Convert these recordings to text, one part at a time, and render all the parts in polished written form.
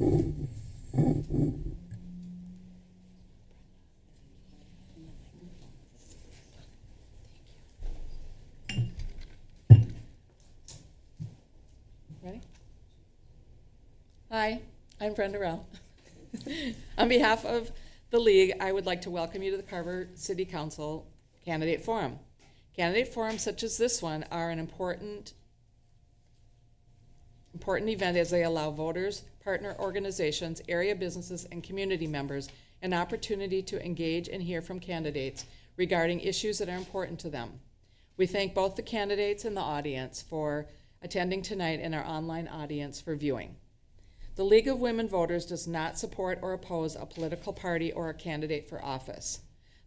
Ready? Hi, I'm Brenda Rell. On behalf of the League, I would like to welcome you to the Carver City Council Candidate Forum. Candidate forums such as this one are an important event as they allow voters, partner organizations, area businesses, and community members an opportunity to engage and hear from candidates regarding issues that are important to them. We thank both the candidates and the audience for attending tonight and our online audience for viewing. The League of Women Voters does not support or oppose a political party or a candidate for office.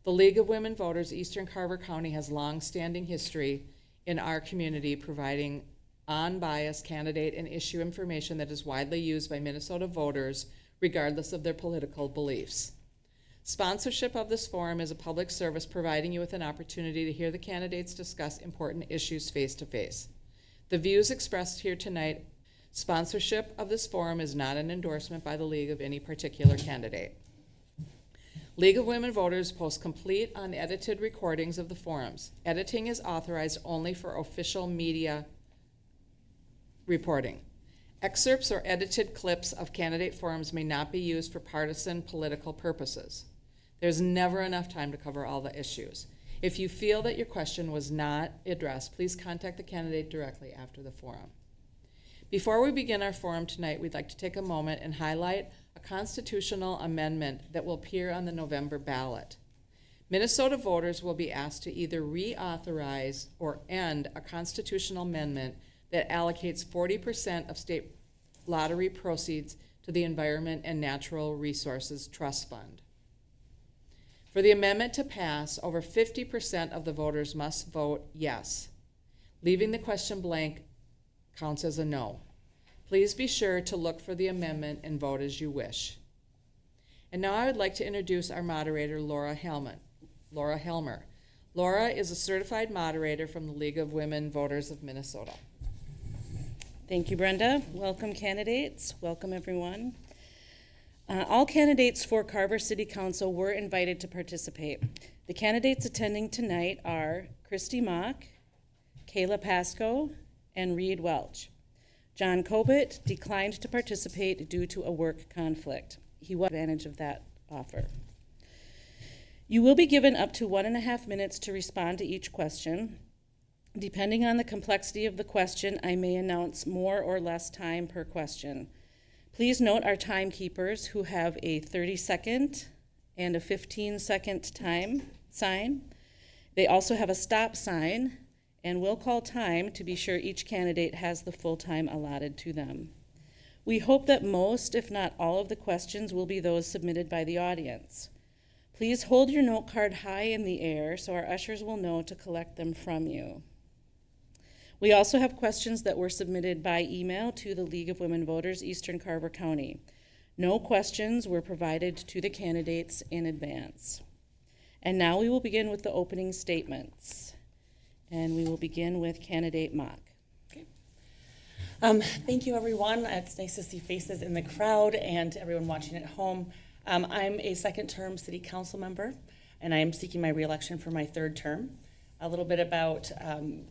The League of Women Voters Eastern Carver County has long-standing history in our community providing unbiased candidate and issue information that is widely used by Minnesota voters regardless of their political beliefs. Sponsorship of this forum is a public service providing you with an opportunity to hear the candidates discuss important issues face-to-face. The views expressed here tonight, sponsorship of this forum is not an endorsement by the League of any particular candidate. League of Women Voters posts complete, unedited recordings of the forums. Editing is authorized only for official media reporting. Excerpts or edited clips of candidate forums may not be used for partisan political purposes. There's never enough time to cover all the issues. If you feel that your question was not addressed, please contact the candidate directly after the forum. Before we begin our forum tonight, we'd like to take a moment and highlight a constitutional amendment that will appear on the November ballot. Minnesota voters will be asked to either reauthorize or end a constitutional amendment that allocates 40% of state lottery proceeds to the Environment and Natural Resources Trust Fund. For the amendment to pass, over 50% of the voters must vote yes. Leaving the question blank counts as a no. Please be sure to look for the amendment and vote as you wish. And now I would like to introduce our moderator, Laura Helmer. Laura is a certified moderator from the League of Women Voters of Minnesota. Thank you, Brenda. Welcome, candidates. Welcome, everyone. All candidates for Carver City Council were invited to participate. The candidates attending tonight are Christy Mock, Kayla Pasco, and Reed Welch. John Cobit declined to participate due to a work conflict. He took advantage of that offer. You will be given up to 1.5 minutes to respond to each question. Depending on the complexity of the question, I may announce more or less time per question. Please note our timekeepers who have a 30-second and a 15-second time sign. They also have a stop sign and will call time to be sure each candidate has the full time allotted to them. We hope that most, if not all, of the questions will be those submitted by the audience. Please hold your note card high in the air so our ushers will know to collect them from you. We also have questions that were submitted by email to the League of Women Voters, Eastern Carver County. No questions were provided to the candidates in advance. And now we will begin with the opening statements. And we will begin with candidate Mock. Okay. Thank you, everyone. It's nice to see faces in the crowd and everyone watching at home. I'm a second-term city council member, and I am seeking my reelection for my third term. A little bit about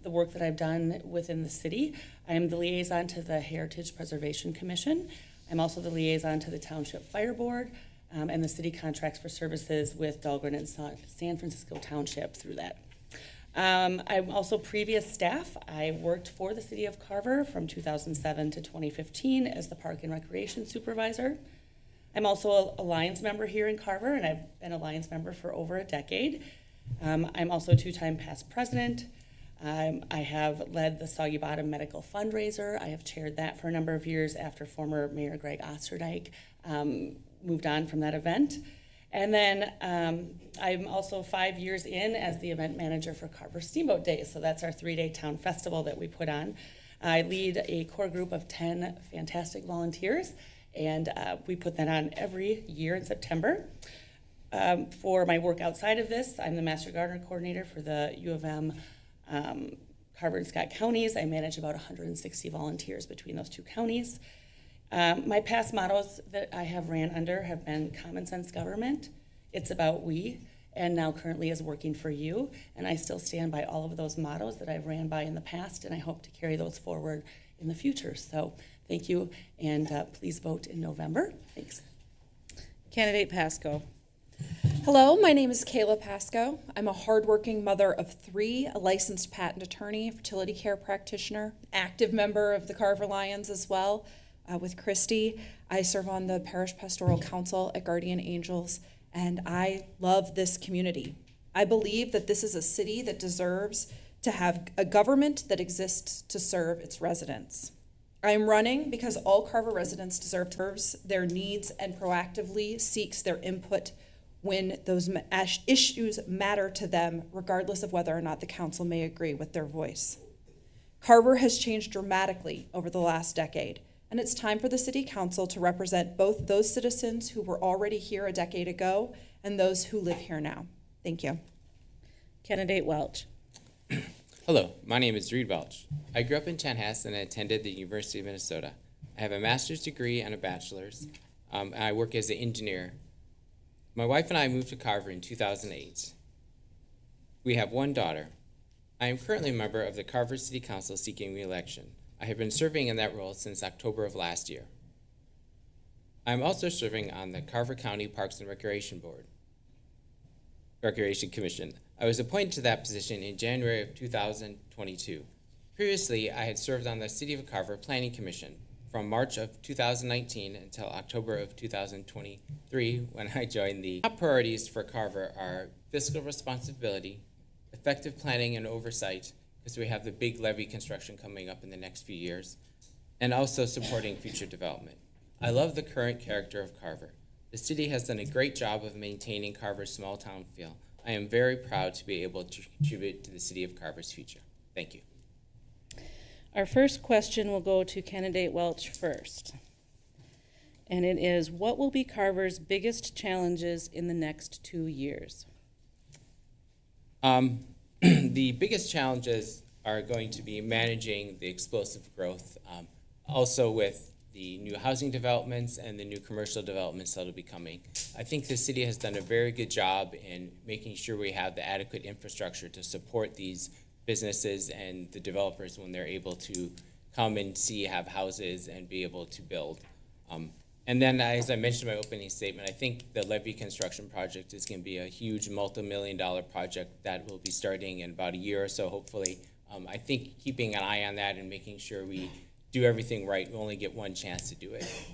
the work that I've done within the city. I am the liaison to the Heritage Preservation Commission. I'm also the liaison to the Township Fire Board and the city contracts for services with Dahlgren and San Francisco Township through that. I'm also previous staff. I worked for the city of Carver from 2007 to 2015 as the Park and Recreation Supervisor. I'm also a Lions member here in Carver, and I've been a Lions member for over a decade. I'm also a two-time past president. I have led the Soggy Bottom Medical Fundraiser. I have chaired that for a number of years after former Mayor Greg Osterdyke moved on from that event. And then I'm also 5 years in as the event manager for Carver Steamboat Days. So that's our 3-day town festival that we put on. I lead a core group of 10 fantastic volunteers, and we put that on every year in September. For my work outside of this, I'm the Master Gardener Coordinator for the U of M Carver and Scott counties. I manage about 160 volunteers between those two counties. My past mottos that I have ran under have been common sense government, it's about we, and now currently is working for you. And I still stand by all of those mottos that I've ran by in the past, and I hope to carry those forward in the future. So thank you, and please vote in November. Thanks. Candidate Pasco. Hello, my name is Kayla Pasco. I'm a hardworking mother of 3, a licensed patent attorney, a fertility care practitioner, active member of the Carver Lions as well. With Christy, I serve on the Parish Pastoral Council at Guardian Angels, and I love this community. I believe that this is a city that deserves to have a government that exists to serve its residents. I am running because all Carver residents deserve to serve their needs and proactively seeks their input when those issues matter to them, regardless of whether or not the council may agree with their voice. Carver has changed dramatically over the last decade, and it's time for the city council to represent both those citizens who were already here a decade ago and those who live here now. Thank you. Candidate Welch. Hello, my name is Reed Welch. I grew up in Chanhassen and attended the University of Minnesota. I have a master's degree and a bachelor's, and I work as an engineer. My wife and I moved to Carver in 2008. We have one daughter. I am currently a member of the Carver City Council seeking re-election. I have been serving in that role since October of last year. I am also serving on the Carver County Parks and Recreation Commission. I was appointed to that position in January of 2022. Previously, I had served on the City of Carver Planning Commission from March of 2019 until October of 2023 when I joined the top priorities for Carver are fiscal responsibility, effective planning and oversight, because we have the big levee construction coming up in the next few years, and also supporting future development. I love the current character of Carver. The city has done a great job of maintaining Carver's small town feel. I am very proud to be able to contribute to the city of Carver's future. Thank you. Our first question will go to candidate Welch first. And it is, what will be Carver's biggest challenges in the next 2 years? The biggest challenges are going to be managing the explosive growth, also with the new housing developments and the new commercial developments that will be coming. I think the city has done a very good job in making sure we have the adequate infrastructure to support these businesses and the developers when they're able to come and have houses and be able to build. And then, as I mentioned in my opening statement, I think the levee construction project is going to be a huge multi-million-dollar project that will be starting in about a year or so, hopefully. I think keeping an eye on that and making sure we do everything right, we only get one chance to do it.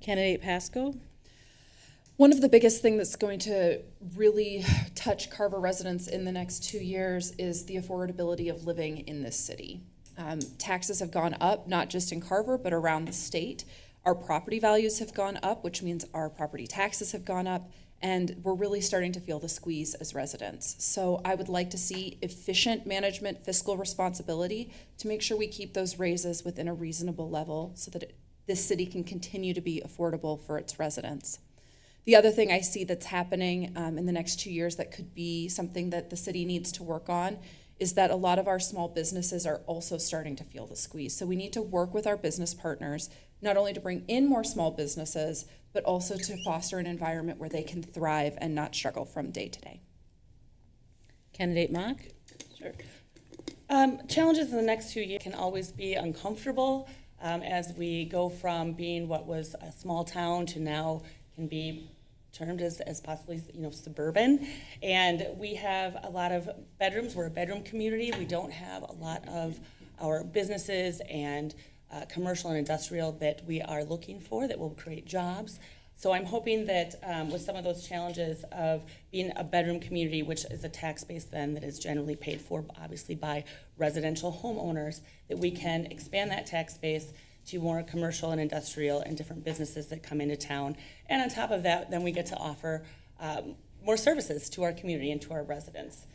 Candidate Pasco? One of the biggest things that's going to really touch Carver residents in the next 2 years is the affordability of living in this city. Taxes have gone up, not just in Carver, but around the state. Our property values have gone up, which means our property taxes have gone up, and we're really starting to feel the squeeze as residents. So I would like to see efficient management, fiscal responsibility to make sure we keep those raises within a reasonable level so that this city can continue to be affordable for its residents. The other thing I see that's happening in the next 2 years that could be something that the city needs to work on is that a lot of our small businesses are also starting to feel the squeeze. So we need to work with our business partners, not only to bring in more small businesses, but also to foster an environment where they can thrive and not struggle from day to day. Candidate Mock? Sure. Challenges in the next 2 years can always be uncomfortable as we go from being what was a small town to now can be termed as possibly suburban, and we have a lot of bedrooms. We're a bedroom community. We don't have a lot of our businesses and commercial and industrial that we are looking for that will create jobs. So I'm hoping that with some of those challenges of being a bedroom community, which is a tax base then that is generally paid for obviously by residential homeowners, that we can expand that tax base to more commercial and industrial and different businesses that come into town. And on top of that, then we get to offer more services to our community and to our residents.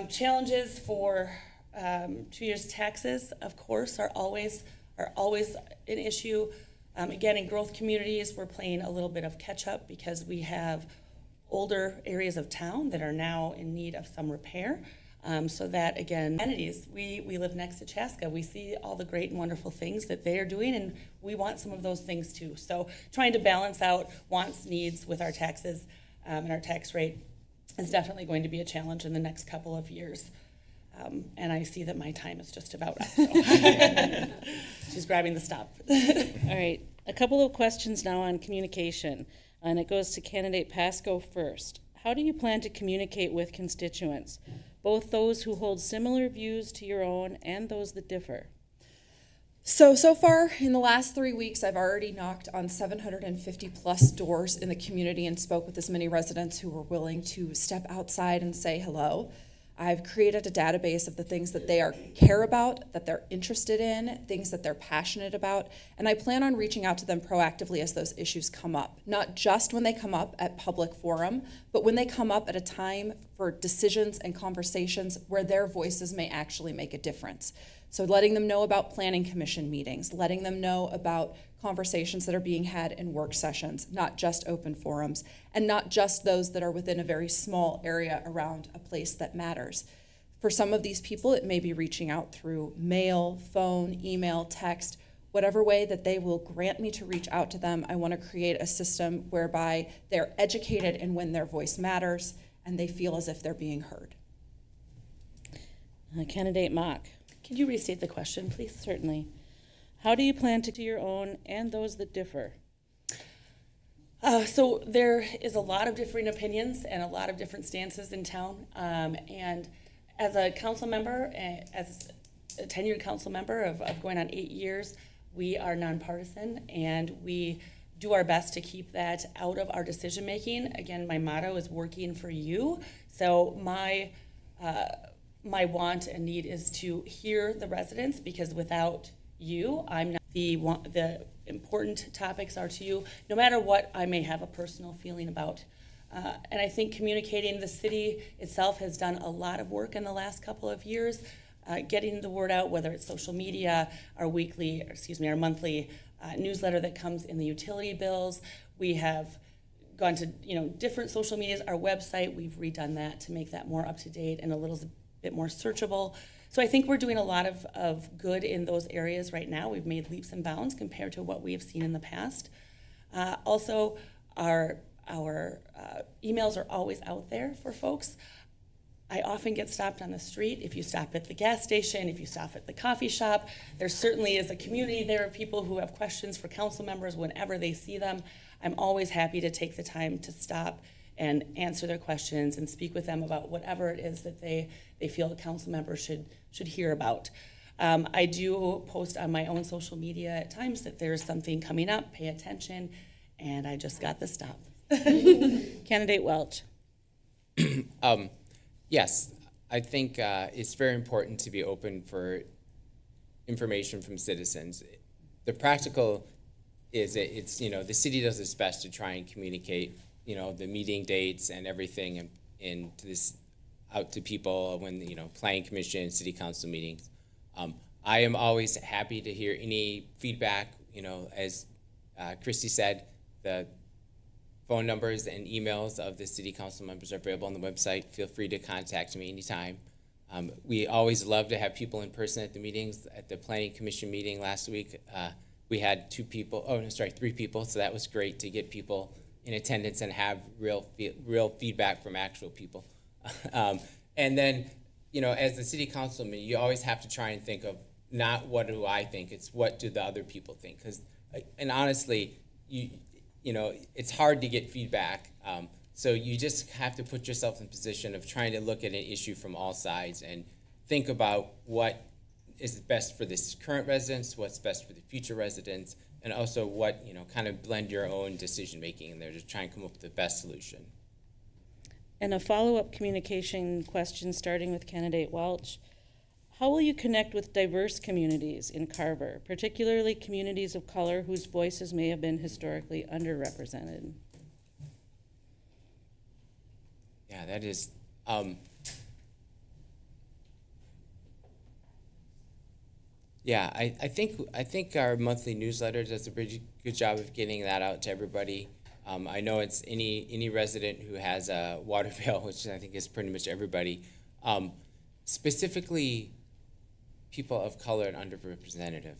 Challenges for 2 years taxes, of course, are always an issue. Again, in growth communities, we're playing a little bit of catch up because we have older areas of town that are now in need of some repair. So that, again, amenities, we live next to Chaska. We see all the great and wonderful things that they are doing, and we want some of those things too. So trying to balance out wants, needs with our taxes and our tax rate is definitely going to be a challenge in the next couple of years. And I see that my time is just about up. So. She's grabbing the stop. All right, a couple of questions now on communication, and it goes to candidate Pasco first. How do you plan to communicate with constituents, both those who hold similar views to your own and those that differ? So far in the last 3 weeks, I've already knocked on 750 plus doors in the community and spoke with as many residents who were willing to step outside and say hello. I've created a database of the things that they care about, that they're interested in, things that they're passionate about, and I plan on reaching out to them proactively as those issues come up. Not just when they come up at public forum, but when they come up at a time for decisions and conversations where their voices may actually make a difference. So letting them know about planning commission meetings, letting them know about conversations that are being had in work sessions, not just open forums, and not just those that are within a very small area around a place that matters. For some of these people, it may be reaching out through mail, phone, email, text, whatever way that they will grant me to reach out to them. I want to create a system whereby they're educated in when their voice matters and they feel as if they're being heard. Candidate Mock. Could you restate the question, please? Certainly. How do you plan to your own and those that differ? So there is a lot of differing opinions and a lot of different stances in town. And as a council member, as a tenured council member of going on 8 years, we are nonpartisan and we do our best to keep that out of our decision making. Again, my motto is working for you. So my want and need is to hear the residents, because without you, I'm not the important topics are to you, no matter what I may have a personal feeling about. And I think communicating, the city itself has done a lot of work in the last couple of years, getting the word out, whether it's social media, our monthly newsletter that comes in the utility bills. We have gone to different social medias, our website, we've redone that to make that more up to date and a little bit more searchable. So I think we're doing a lot of good in those areas right now. We've made leaps and bounds compared to what we have seen in the past. Also, our emails are always out there for folks. I often get stopped on the street. If you stop at the gas station, if you stop at the coffee shop, there certainly is a community there of people who have questions for council members whenever they see them. I'm always happy to take the time to stop and answer their questions and speak with them about whatever it is that they feel a council member should hear about. I do post on my own social media at times that there's something coming up, pay attention, and I just got the stop. Candidate Welch. Yes, I think it's very important to be open for information from citizens. The practical is it's the city does its best to try and communicate the meeting dates and everything and to this out to people when planning commission, city council meetings. I am always happy to hear any feedback. As Christy said, the phone numbers and emails of the city council members are available on the website. Feel free to contact me anytime. We always love to have people in person at the meetings. At the planning commission meeting last week, we had 3 people, so that was great to get people in attendance and have real feedback from actual people. And then, as the city councilman, you always have to try and think of not what do I think, it's what do the other people think. And honestly, it's hard to get feedback. So you just have to put yourself in a position of trying to look at an issue from all sides and think about what is best for this current residents, what's best for the future residents, and also what, kind of blend your own decision-making in there to try and come up with the best solution. And a follow-up communication question starting with candidate Welch. How will you connect with diverse communities in Carver, particularly communities of color whose voices may have been historically underrepresented? Yeah, that is, I think our monthly newsletter does a pretty good job of getting that out to everybody. I know it's any resident who has a water bill, which I think is pretty much everybody. specifically people of color and underrepresented.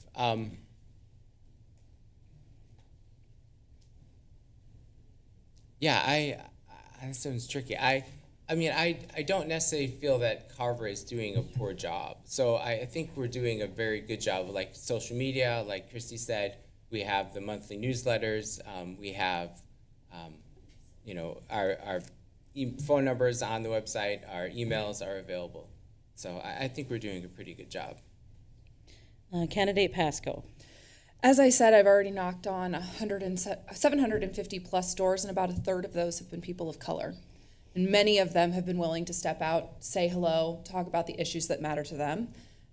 That sounds tricky. I mean, I don't necessarily feel that Carver is doing a poor job. So I think we're doing a very good job, like social media, like Christy said. We have the monthly newsletters. We have, our phone numbers on the website. Our emails are available. So I think we're doing a pretty good job. Candidate Pasco. As I said, I've already knocked on 750 plus doors, and about a third of those have been people of color. And many of them have been willing to step out, say hello, talk about the issues that matter to them.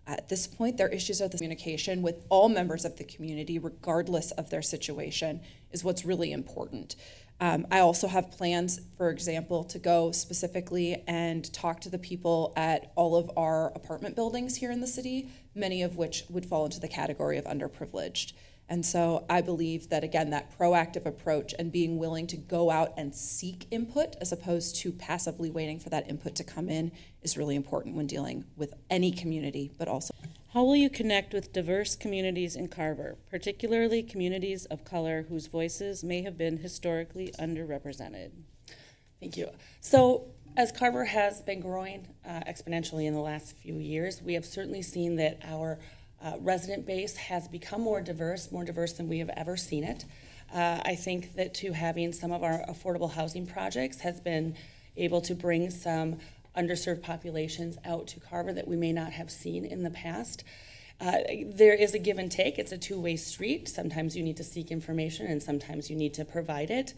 At this point, their issues are the communication with all members of the community, regardless of their situation, is what's really important. I also have plans, for example, to go specifically and talk to the people at all of our apartment buildings here in the city, many of which would fall into the category of underprivileged. And so I believe that, again, that proactive approach and being willing to go out and seek input as opposed to passively waiting for that input to come in is really important when dealing with any community, but also. How will you connect with diverse communities in Carver, particularly communities of color whose voices may have been historically underrepresented? Thank you. So as Carver has been growing exponentially in the last few years, we have certainly seen that our resident base has become more diverse than we have ever seen it. I think that too, having some of our affordable housing projects has been able to bring some underserved populations out to Carver that we may not have seen in the past. There is a give and take. It's a two-way street. Sometimes you need to seek information and sometimes you need to provide it.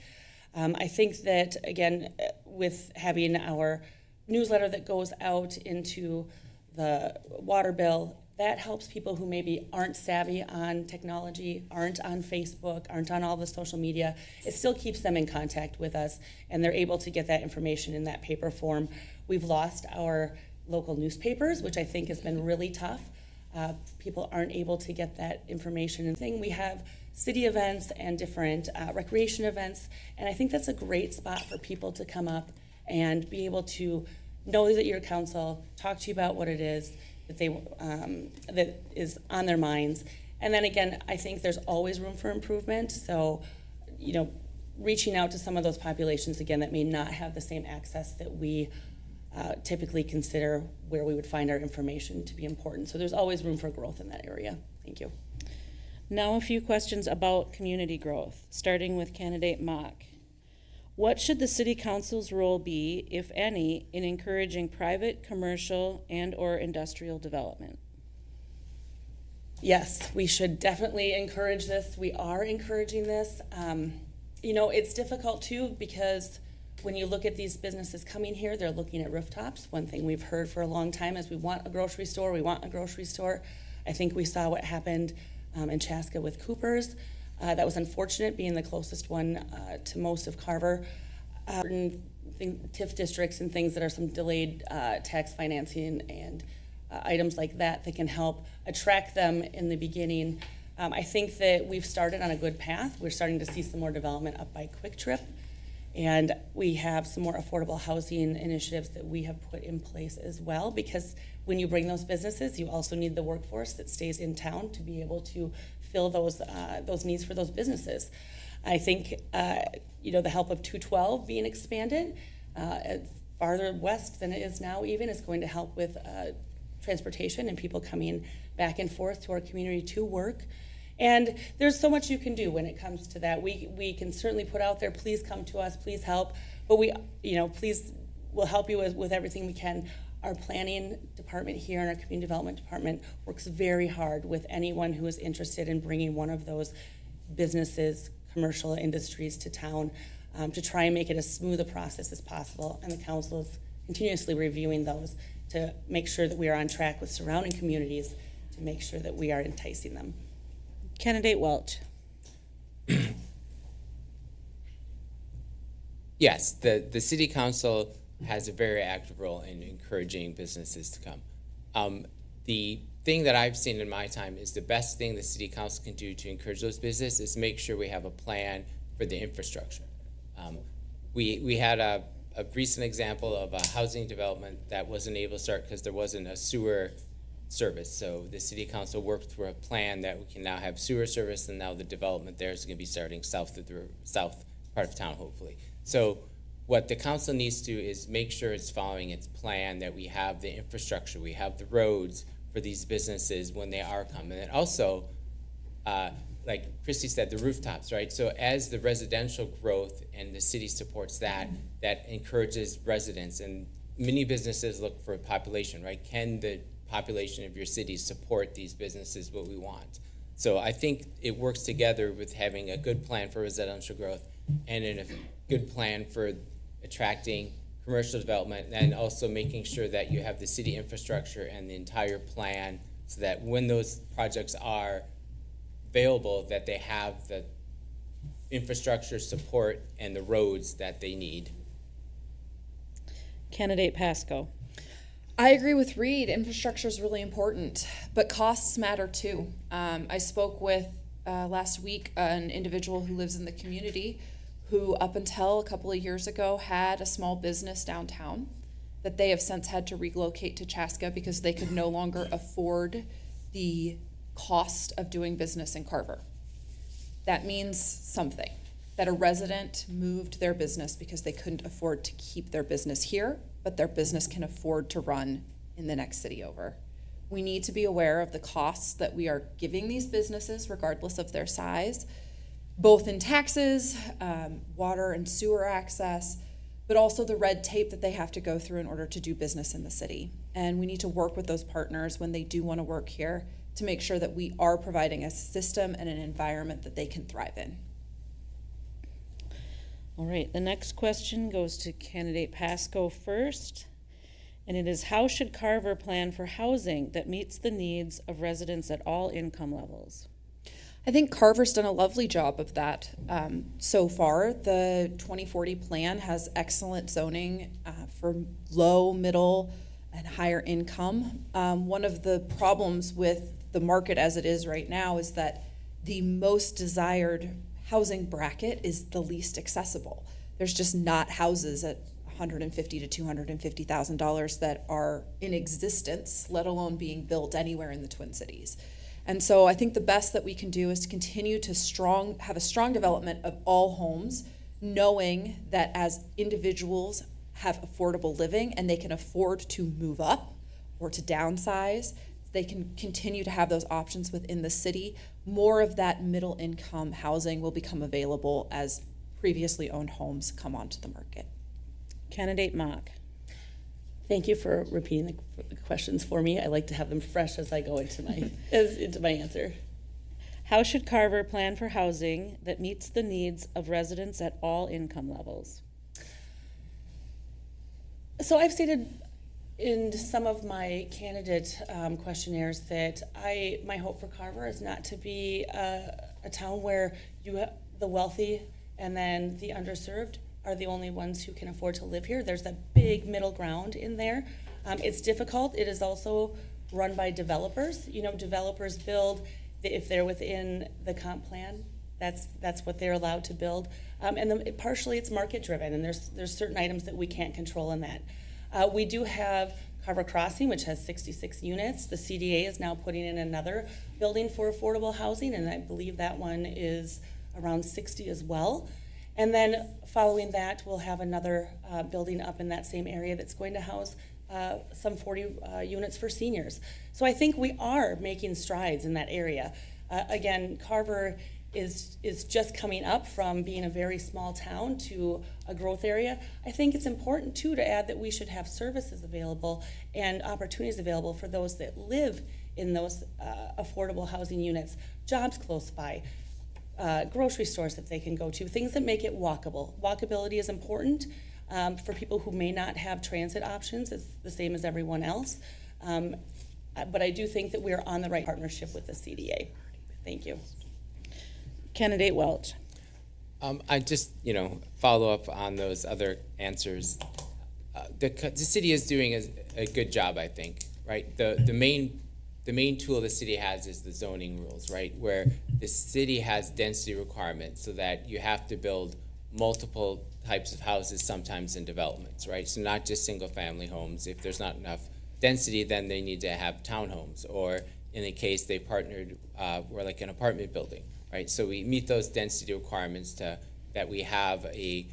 I think that, again, with having our newsletter that goes out into the water bill, that helps people who maybe aren't savvy on technology, aren't on Facebook, aren't on all the social media. It still keeps them in contact with us, and they're able to get that information in that paper form. We've lost our local newspapers, which I think has been really tough. People aren't able to get that information. And we have city events and different recreation events, and I think that's a great spot for people to come up and be able to know that you're a council, talk to you about what it is that that is on their minds. And then again, I think there's always room for improvement. So, reaching out to some of those populations again that may not have the same access that we typically consider where we would find our information to be important. So there's always room for growth in that area. Thank you. Now a few questions about community growth, starting with candidate Mock. What should the city council's role be, if any, in encouraging private, commercial, and/or industrial development? Yes, we should definitely encourage this. We are encouraging this. It's difficult too because when you look at these businesses coming here, they're looking at rooftops. One thing we've heard for a long time is we want a grocery store. I think we saw what happened in Chaska with Cooper's. That was unfortunate, being the closest one to most of Carver. TIF districts and things that are some delayed tax financing and items like that can help attract them in the beginning. I think that we've started on a good path. We're starting to see some more development up by Quick Trip, and we have some more affordable housing initiatives that we have put in place as well, because when you bring those businesses, you also need the workforce that stays in town to be able to fill those needs for those businesses. I think the help of 212 being expanded farther west than it is now even is going to help with transportation and people coming back and forth to our community to work. And there's so much you can do when it comes to that. We can certainly put out there, please come to us, please help, but please, we'll help you with everything we can. Our planning department here and our community development department works very hard with anyone who is interested in bringing one of those businesses, commercial industries to town, to try and make it as smooth a process as possible. And the council is continuously reviewing those to make sure that we are on track with surrounding communities to make sure that we are enticing them. Candidate Welch. Yes, the city council has a very active role in encouraging businesses to come. The thing that I've seen in my time is the best thing the city council can do to encourage those businesses is make sure we have a plan for the infrastructure. We had a a recent example of a housing development that wasn't able to start because there wasn't a sewer service. So the city council worked through a plan that we can now have sewer service, and now the development there is going to be starting south of the south part of town, hopefully. So what the council needs to do is make sure it's following its plan, that we have the infrastructure, we have the roads for these businesses when they are coming. And also, like Christy said, the rooftops, right? So as the residential growth and the city supports that, that encourages residents, and many businesses look for population, right? Can the population of your city support these businesses what we want? So I think it works together with having a good plan for residential growth and a good plan for attracting commercial development, and also making sure that you have the city infrastructure and the entire plan so that when those projects are available, that they have the infrastructure support and the roads that they need. Candidate Pasco. I agree with Reed. Infrastructure is really important, but costs matter too. I spoke with last week an individual who lives in the community who up until a couple of years ago had a small business downtown that they have since had to relocate to Chaska because they could no longer afford the cost of doing business in Carver. That means something, that a resident moved their business because they couldn't afford to keep their business here, but their business can afford to run in the next city over. We need to be aware of the costs that we are giving these businesses regardless of their size, both in taxes, water and sewer access, but also the red tape that they have to go through in order to do business in the city. And we need to work with those partners when they do want to work here to make sure that we are providing a system and an environment that they can thrive in. All right, the next question goes to candidate Pasco first, and it is, how should Carver plan for housing that meets the needs of residents at all income levels? I think Carver's done a lovely job of that so far. The 2040 plan has excellent zoning for low, middle, and higher income. One of the problems with the market as it is right now is that the most desired housing bracket is the least accessible. There's just not houses at $150,000 to $250,000 that are in existence, let alone being built anywhere in the Twin Cities. And so I think the best that we can do is to continue to have a strong development of all homes, knowing that as individuals have affordable living and they can afford to move up or to downsize, they can continue to have those options within the city. More of that middle income housing will become available as previously owned homes come onto the market. Candidate Mock. Thank you for repeating the questions for me. I like to have them fresh as I go into my answer. How should Carver plan for housing that meets the needs of residents at all income levels? So I've stated in some of my candidate questionnaires that my hope for Carver is not to be a town where you have the wealthy and then the underserved are the only ones who can afford to live here. There's that big middle ground in there. It's difficult. It is also run by developers. You know, developers build if they're within the comp plan. That's what they're allowed to build. And then partially it's market driven, and there's certain items that we can't control in that. We do have Carver Crossing, which has 66 units. The CDA is now putting in another building for affordable housing, and I believe that one is around 60 as well. And then following that, we'll have another building up in that same area that's going to house some 40 units for seniors. So I think we are making strides in that area. Again, Carver is just coming up from being a very small town to a growth area. I think it's important too to add that we should have services available and opportunities available for those that live in those affordable housing units, jobs close by, grocery stores that they can go to, things that make it walkable. Walkability is important for people who may not have transit options. It's the same as everyone else. But I do think that we're on the right partnership with the CDA. Thank you. Candidate Welch. I just, follow up on those other answers. The city is doing a good job, I think, right? The main tool the city has is the zoning rules, right? Where the city has density requirements so that you have to build multiple types of houses sometimes in developments, right? So not just single-family homes. If there's not enough density, then they need to have townhomes, or in the case they partnered, we're like an apartment building, right? So we meet those density requirements that we have a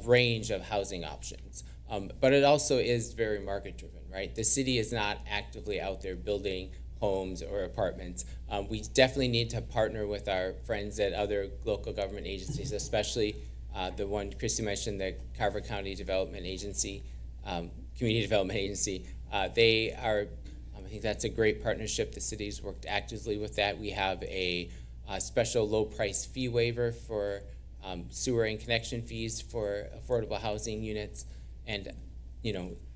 range of housing options. But it also is very market-driven, right? The city is not actively out there building homes or apartments. We definitely need to partner with our friends at other local government agencies, especially the one Christy mentioned, the Carver County Development Agency, Community Development Agency. They are, I think that's a great partnership. The city's worked actively with that. We have a special low-price fee waiver for sewer and connection fees for affordable housing units, and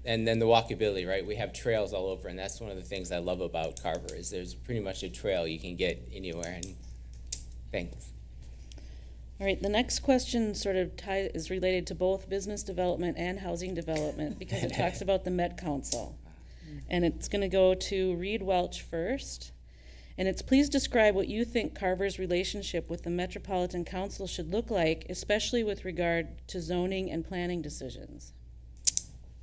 and then the walkability, right? We have trails all over, and that's one of the things I love about Carver is there's pretty much a trail you can get anywhere. And thanks. All right, the next question sort of is related to both business development and housing development because it talks about the Met Council. And it's going to go to Reed Welch first. And it's, please describe what you think Carver's relationship with the Metropolitan Council should look like, especially with regard to zoning and planning decisions.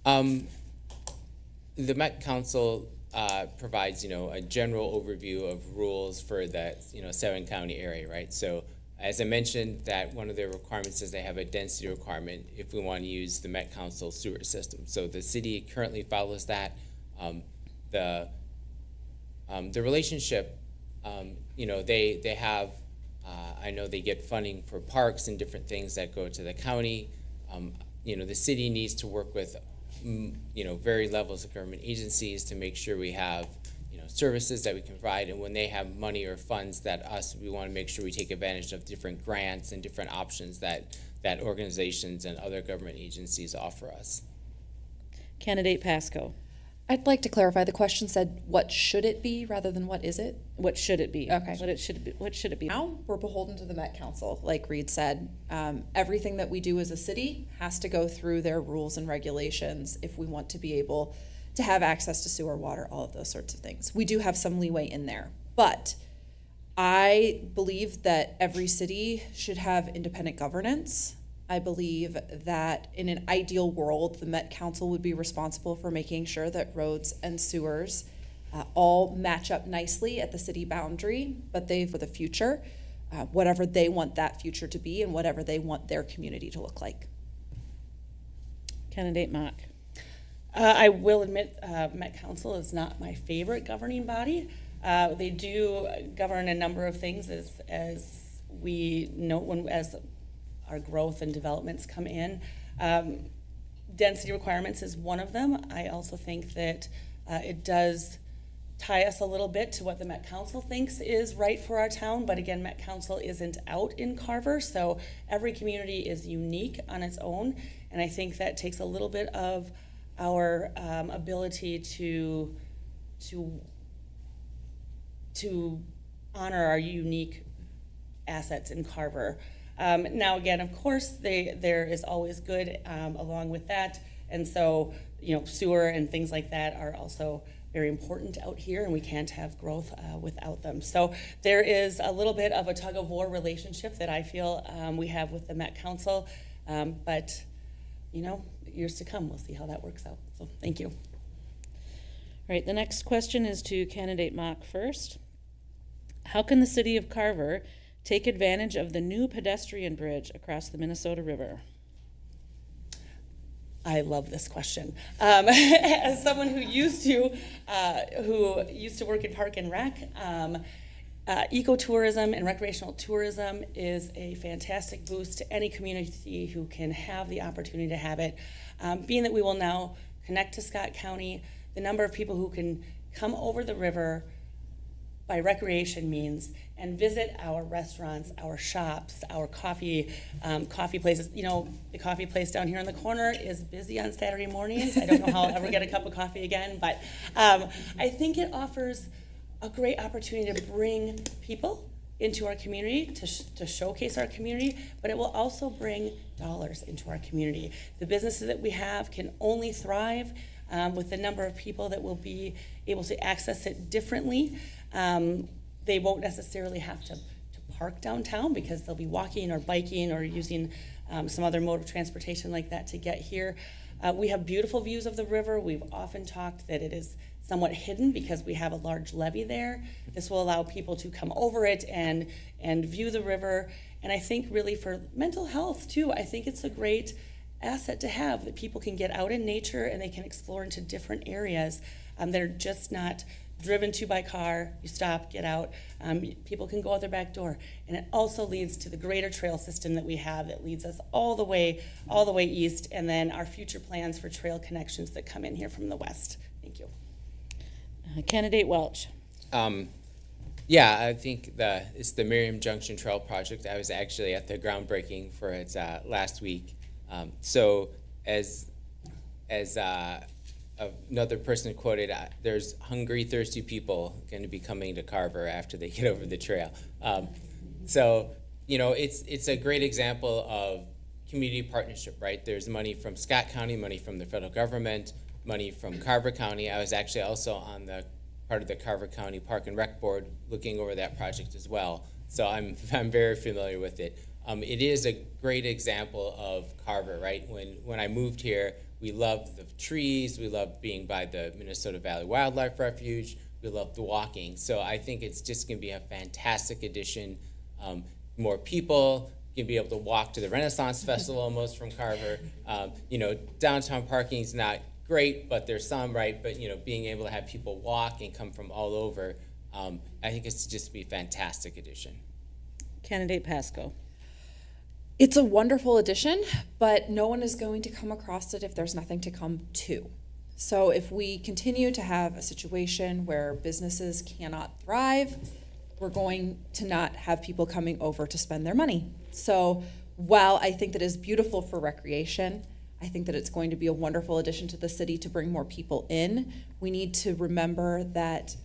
The Met Council provides, a general overview of rules for that, 7-county area, right? So as I mentioned, that one of their requirements is they have a density requirement if we want to use the Met Council sewer system. So the city currently follows that. The relationship, they have, I know they get funding for parks and different things that go to the county. The city needs to work with, varied levels of government agencies to make sure we have, services that we can provide. And when they have money or funds we want to make sure we take advantage of different grants and different options that organizations and other government agencies offer us. Candidate Pasco. I'd like to clarify, the question said, what should it be rather than what is it? What should it be? Okay. What should it be? Now, we're beholden to the Met Council, like Reed said. Everything that we do as a city has to go through their rules and regulations if we want to be able to have access to sewer, water, all of those sorts of things. We do have some leeway in there, but I believe that every city should have independent governance. I believe that in an ideal world, the Met Council would be responsible for making sure that roads and sewers all match up nicely at the city boundary, but for the future, whatever they want that future to be and whatever they want their community to look like. Candidate Mock. I will admit, Met Council is not my favorite governing body. They do govern a number of things as we know as our growth and developments come in. Density requirements is one of them. I also think that it does tie us a little bit to what the Met Council thinks is right for our town, but again, Met Council isn't out in Carver, so every community is unique on its own, and I think that takes a little bit of our ability to honor our unique assets in Carver. Now again, of course, there is always good along with that, and so sewer and things like that are also very important out here, and we can't have growth without them. So there is a little bit of a tug-of-war relationship that I feel we have with the Met Council, but years to come, we'll see how that works out. So thank you. All right, the next question is to candidate Mock first. How can the city of Carver take advantage of the new pedestrian bridge across the Minnesota River? I love this question. As someone who used to work in Park and Rec, ecotourism and recreational tourism is a fantastic boost to any community who can have the opportunity to have it. Being that we will now connect to Scott County, the number of people who can come over the river by recreation means and visit our restaurants, our shops, our coffee places. The coffee place down here in the corner is busy on Saturday mornings. I don't know how I'll ever get a cup of coffee again, but I think it offers a great opportunity to bring people into our community, to showcase our community, but it will also bring dollars into our community. The businesses that we have can only thrive with the number of people that will be able to access it differently. They won't necessarily have to park downtown because they'll be walking or biking or using some other mode of transportation like that to get here. We have beautiful views of the river. We've often talked that it is somewhat hidden because we have a large levee there. This will allow people to come over it and view the river. And I think really for mental health too, I think it's a great asset to have, that people can get out in nature and they can explore into different areas that are just not driven to by car. You stop, get out. People can go out their back door. And it also leads to the greater trail system that we have that leads us all the way east, and then our future plans for trail connections that come in here from the west. Thank you. Candidate Welch. Yeah, I think it's the Miriam Junction Trail project. I was actually at the groundbreaking for it last week. So as another person quoted, there's hungry, thirsty people going to be coming to Carver after they get over the trail. So, you know, it's a great example of community partnership, right? There's money from Scott County, money from the federal government, money from Carver County. I was actually also on the part of the Carver County Park and Rec Board looking over that project as well. So I'm very familiar with it. It is a great example of Carver, right? When I moved here, we loved the trees, we loved being by the Minnesota Valley Wildlife Refuge, we loved the walking. So I think it's just gonna be a fantastic addition. More people can be able to walk to the Renaissance Festival almost from Carver. You know, downtown parking is not great, but there's some, right? But you know, being able to have people walk and come from all over, I think it's just be a fantastic addition. Candidate Pasco. It's a wonderful addition, but no one is going to come across it if there's nothing to come to. So if we continue to have a situation where businesses cannot thrive, we're going to not have people coming over to spend their money. So while I think that is beautiful for recreation, I think that it's going to be a wonderful addition to the city to bring more people in. We need to remember that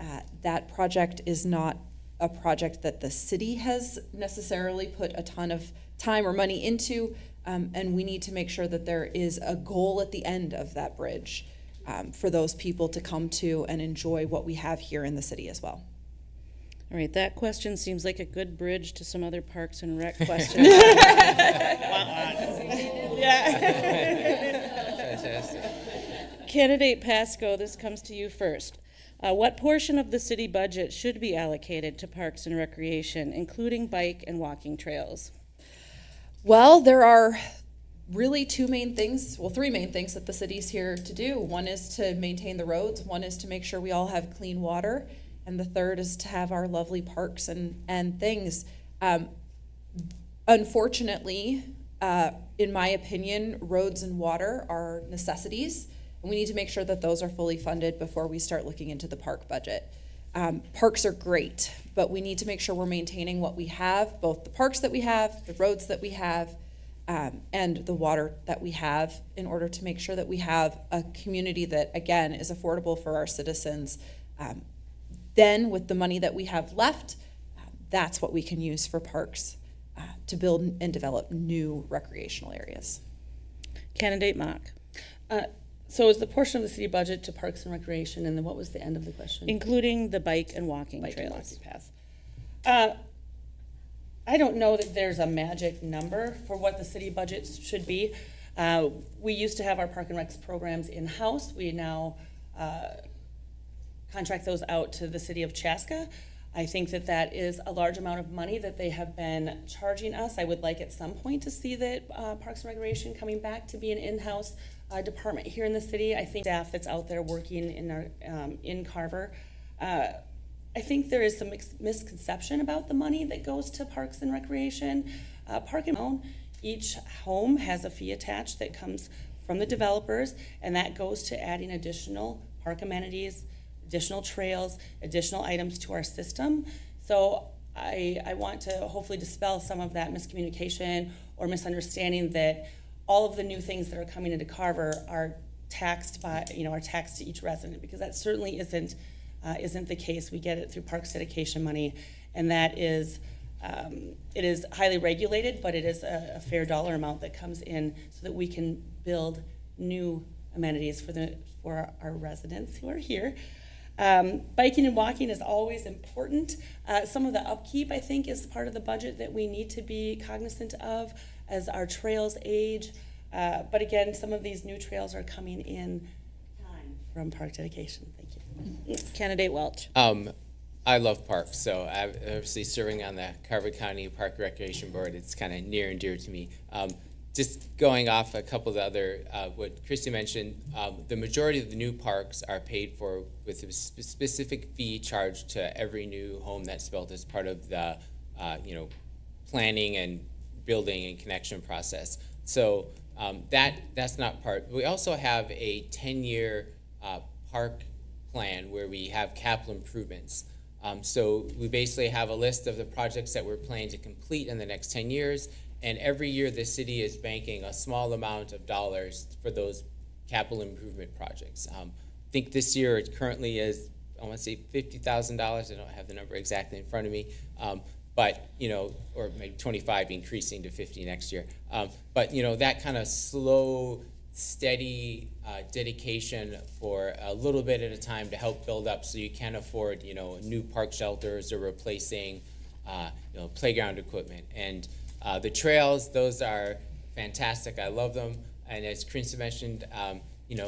that project is not a project that the city has necessarily put a ton of time or money into, and we need to make sure that there is a goal at the end of that bridge for those people to come to and enjoy what we have here in the city as well. All right, that question seems like a good bridge to some other Parks and Rec questions. Fantastic. Candidate Pasco, this comes to you first. What portion of the city budget should be allocated to Parks and Recreation, including bike and walking trails? Well, there are really three main things that the city's here to do. One is to maintain the roads, one is to make sure we all have clean water, and the third is to have our lovely parks and things. Unfortunately, in my opinion, roads and water are necessities, and we need to make sure that those are fully funded before we start looking into the park budget. Parks are great, but we need to make sure we're maintaining what we have, both the parks that we have, the roads that we have, and the water that we have, in order to make sure that we have a community that, again, is affordable for our citizens. Then, with the money that we have left, that's what we can use for parks to build and develop new recreational areas. Candidate Mock. So is the portion of the city budget to Parks and Recreation, and then what was the end of the question? Including the bike and walking Bike and trails. walking paths. I don't know that there's a magic number for what the city budget should be. We used to have our Park and Recs programs in-house. We now contract those out to the city of Chaska. I think that that is a large amount of money that they have been charging us. I would like at some point to see that Parks and Recreation coming back to be an in-house department here in the city. I think staff that's out there working in Carver. I think there is some misconception about the money that goes to Parks and Recreation. Park and Own, each home has a fee attached that comes from the developers, and that goes to adding additional park amenities, additional trails, additional items to our system. So I want to hopefully dispel some of that miscommunication or misunderstanding that all of the new things that are coming into Carver are taxed to each resident, because that certainly isn't the case. We get it through Parks dedication money, and that is it is highly regulated, but it is a fair dollar amount that comes in so that we can build new amenities for our residents who are here. Biking and walking is always important. Some of the upkeep, I think, is part of the budget that we need to be cognizant of as our trails age. But again, some of these new trails are coming in time from park dedication. Thank you. Candidate Welch. I love parks, so I'm obviously serving on the Carver County Park Recreation Board. It's kind of near and dear to me. Just going off a couple of the other, what Christy mentioned, the majority of the new parks are paid for with a specific fee charged to every new home that's built as part of the, planning and building and connection process. So that's not part. We also have a 10-year park plan where we have capital improvements. So we basically have a list of the projects that we're planning to complete in the next 10 years. And every year the city is banking a small amount of dollars for those capital improvement projects. I think this year it currently is, I want to say $50,000. I don't have the number exactly in front of me. But, or maybe 25 increasing to 50 next year. But, that kind of slow, steady dedication for a little bit at a time to help build up so you can afford, new park shelters or replacing, playground equipment. And the trails, those are fantastic. I love them. And as Chris mentioned,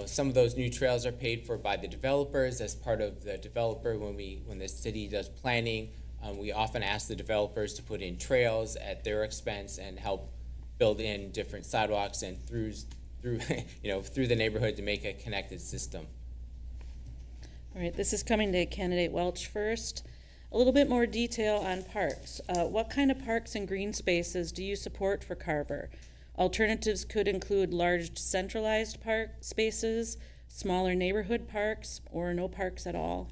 some of those new trails are paid for by the developers as part of the developer when the city does planning. We often ask the developers to put in trails at their expense and help build in different sidewalks and through the neighborhood to make a connected system. All right, this is coming to candidate Welch first. A little bit more detail on parks. What kind of parks and green spaces do you support for Carver? Alternatives could include large centralized park spaces, smaller neighborhood parks, or no parks at all.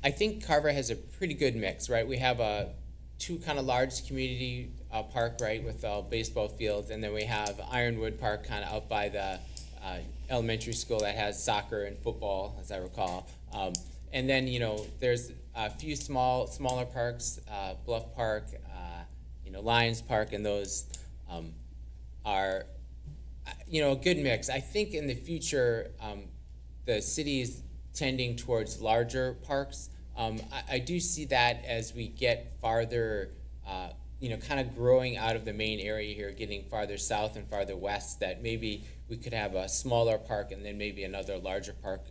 I think Carver has a pretty good mix, right? We have two kind of large community park, right, with baseball fields, and then we have Ironwood Park kind of out by the elementary school that has soccer and football, as I recall. And then, there's a few smaller parks, Bluff Park, Lions Park, and those are, a good mix. I think in the future, the city is tending towards larger parks. I do see that as we get farther, kind of growing out of the main area here, getting farther south and farther west, that maybe we could have a smaller park and then maybe another larger park.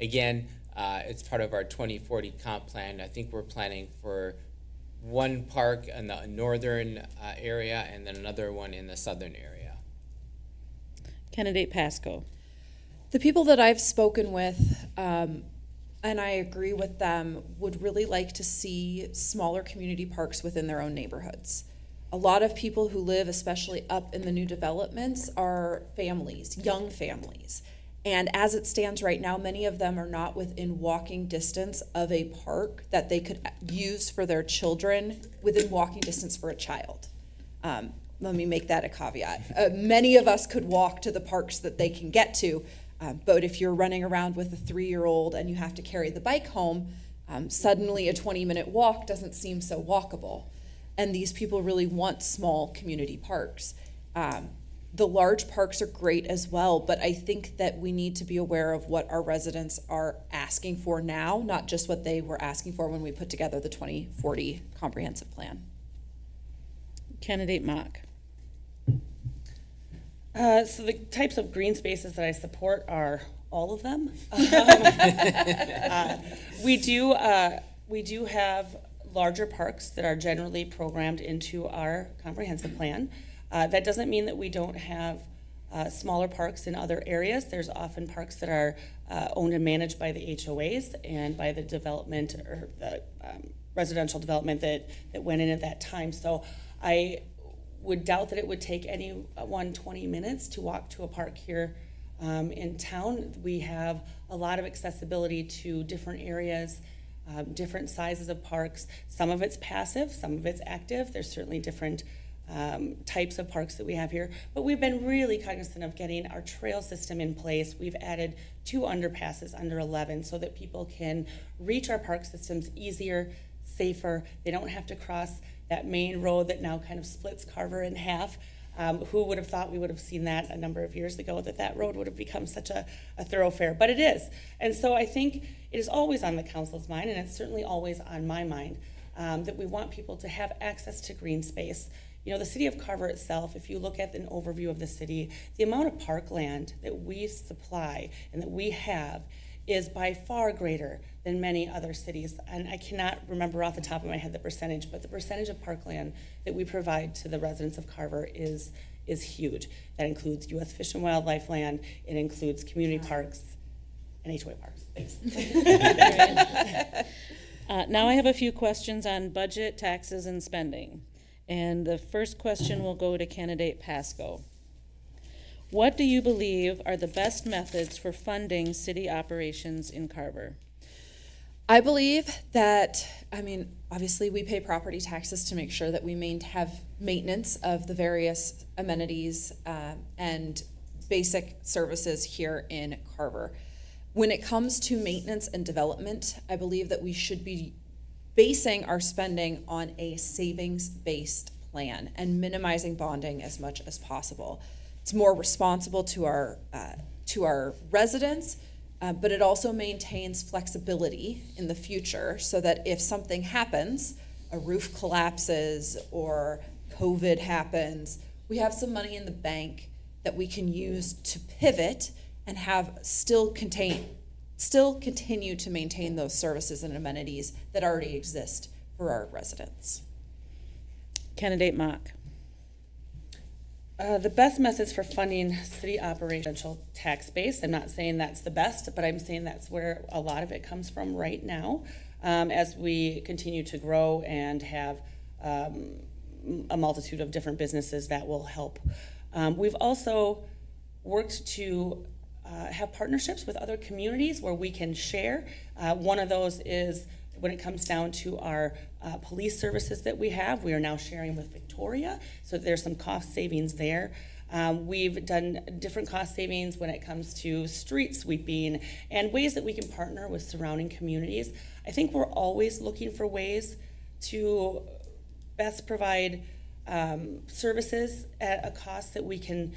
Again, it's part of our 2040 comp plan. I think we're planning for one park in the northern area and then another one in the southern area. Candidate Pasco. The people that I've spoken with, and I agree with them, would really like to see smaller community parks within their own neighborhoods. A lot of people who live, especially up in the new developments, are families, young families. And as it stands right now, many of them are not within walking distance of a park that they could use for their children, within walking distance for a child. Let me make that a caveat. Many of us could walk to the parks that they can get to, but if you're running around with a 3-year-old and you have to carry the bike home, suddenly a 20-minute walk doesn't seem so walkable. And these people really want small community parks. The large parks are great as well, but I think that we need to be aware of what our residents are asking for now, not just what they were asking for when we put together the 2040 comprehensive plan. Candidate Mock. So the types of green spaces that I support are all of them. We do have larger parks that are generally programmed into our comprehensive plan. That doesn't mean that we don't have smaller parks in other areas. There's often parks that are owned and managed by the HOAs and by the development or the residential development that went in at that time. So I would doubt that it would take anyone 20 minutes to walk to a park here in town. We have a lot of accessibility to different areas, different sizes of parks. Some of it's passive, some of it's active. There's certainly different types of parks that we have here, but we've been really cognizant of getting our trail system in place. We've added 2 underpasses under 11 so that people can reach our park systems easier, safer. They don't have to cross that main road that now kind of splits Carver in half. Who would have thought we would have seen that a number of years ago, that road would have become such a thoroughfare, but it is. And so I think it is always on the council's mind, and it's certainly always on my mind, that we want people to have access to green space. You know, the city of Carver itself, if you look at an overview of the city, the amount of parkland that we supply and that we have is by far greater than many other cities. And I cannot remember off the top of my head the percentage, but the percentage of parkland that we provide to the residents of Carver is huge. That includes U.S. Fish and Wildlife land, it includes community parks, and HOA parks. Thanks. Now I have a few questions on budget, taxes, and spending. And the first question will go to candidate Pasco. What do you believe are the best methods for funding city operations in Carver? I believe that, obviously we pay property taxes to make sure that we have maintenance of the various amenities and basic services here in Carver. When it comes to maintenance and development, I believe that we should be basing our spending on a savings-based plan and minimizing bonding as much as possible. It's more responsible to our residents, but it also maintains flexibility in the future so that if something happens, a roof collapses or COVID happens, we have some money in the bank that we can use to pivot and have still continue to maintain those services and amenities that already exist for our residents. Candidate Mock. The best methods for funding city operational tax base, I'm not saying that's the best, but I'm saying that's where a lot of it comes from right now, as we continue to grow and have a multitude of different businesses that will help. We've also worked to have partnerships with other communities where we can share. One of those is when it comes down to our police services that we have. We are now sharing with Victoria, so there's some cost savings there. We've done different cost savings when it comes to street sweeping and ways that we can partner with surrounding communities. I think we're always looking for ways to best provide services at a cost that we can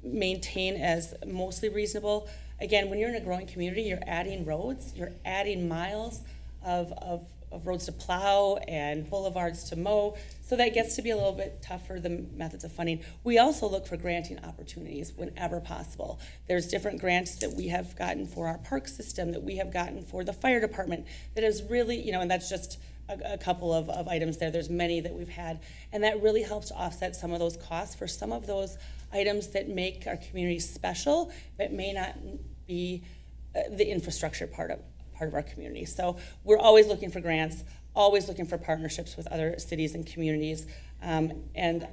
maintain as mostly reasonable. Again, when you're in a growing community, you're adding roads, you're adding miles of roads to plow and boulevards to mow, so that gets to be a little bit tougher, the methods of funding. We also look for granting opportunities whenever possible. There's different grants that we have gotten for our park system, that we have gotten for the fire department, that is really, and that's just a couple of items there. There's many that we've had, and that really helps to offset some of those costs for some of those items that make our community special, but may not be the infrastructure part of our community. So we're always looking for grants, always looking for partnerships with other cities and communities, and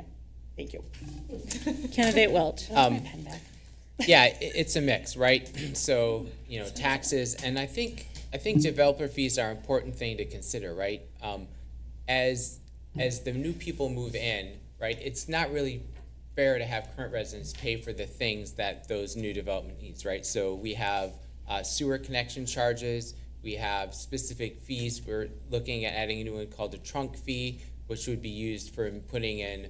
thank you. Candidate Welch. Yeah, it's a mix, right? So, taxes, and I think developer fees are an important thing to consider, right? As the new people move in, right, it's not really fair to have current residents pay for the things that those new development needs, right? So we have sewer connection charges, we have specific fees. We're looking at adding a new one called a trunk fee, which would be used for putting in,